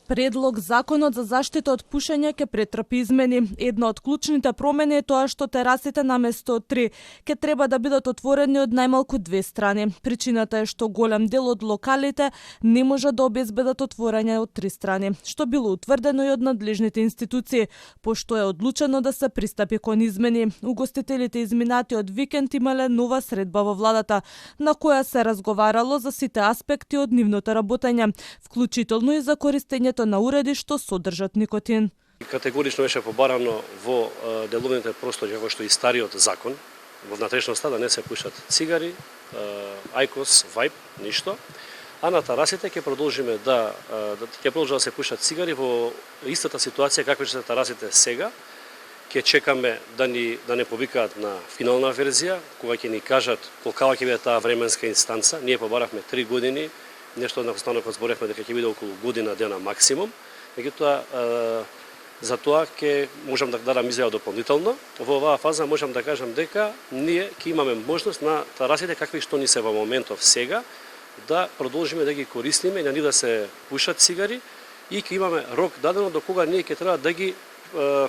Предлог законот за заштита од пушење ќе претрпи измени. Една од клучните промени е тоа што терасите наместо од 3 ќе треба да бидат отворени од најмалку 2 страни. Причината е што голем дел од локалите не може да обезбедат отворање од 3 страни, што било утврдено и од надлежните институции, пошто е одлучено да се пристапи кон измени. Угостителите изминатиот викенд имале нова средба во владата, на која се разговарало за сите аспекти од нивното работење, вклучително и за користењето на уреди што содржат никотин. Категорично беше побарано во деловните простори како што и стариот закон, во внатрешноста да не се пушат цигари, ајкос, вајп, ништо. А на тарасите ќе продолжиме да се пушат цигари во истата ситуација како што се тарасите сега. Ќе чекаме да не повикаат на финална верзија, кога ќе ни кажат колкава ќе биде таа временска инстанца. Ние побаравме 3 години, нешто на останокот зборевме дека ќе биде околу година дена максимум. Меѓутоа, за тоа ќе можам да дадам изјава дополнително. Во оваа фаза можам да кажам дека ние ќе имаме можност на тарасите какви што ни се во моментов сега да продолжиме да ги користиме и на нив да се пушат цигари и ќе имаме рок дадено до кога ние ќе треба да ги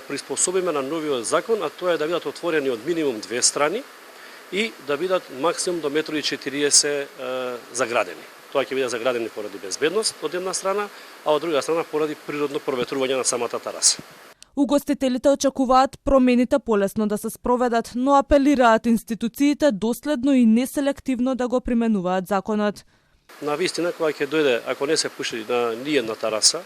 приспособиме на новиот закон, а тоа е да бидат отворени од минимум 2 страни и да бидат максимум до 1,40 м заградени. Тоа ќе биде заградени поради безбедност од една страна, а од друга страна поради природно проветрување на самата тараса. Угостителите очекуваат промените полесно да се спроведат, но апелираат институциите доследно и неселективно да го применуваат законот. На вистина, кога ќе дојде, ако не се пуши на ниедна тараса,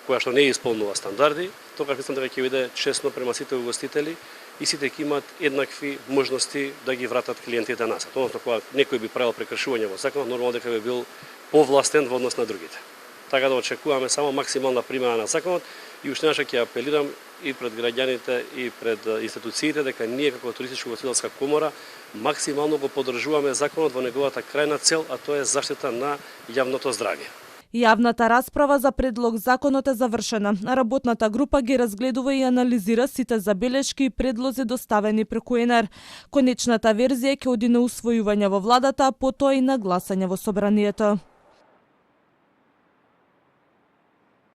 која што не исполнува стандарди, тогаш мислам дека ќе биде честно према сите угостители и сите ќе имаат еднакви можности да ги вратат клиентите назад. Односно, кога некој би правил прекршување во законот, нормално дека би бил повластен во однос на другите. Така да очекуваме само максимална примена на законот и уште еднаш ќе апелирам и пред граѓаните и пред институциите дека ние како туристичко-ugostителска комора максимално го поддржуваме законот во неговата крајна цел, а тоа е заштита на јавното здравје. Јавната расправа за предлог законот е завршена. Работната група ги разгледува и анализира сите забелешки и предлози доставени преку ЕНЕР. Конечната верзија ќе оди на усвојување во владата, а потоа и на гласање во собранието.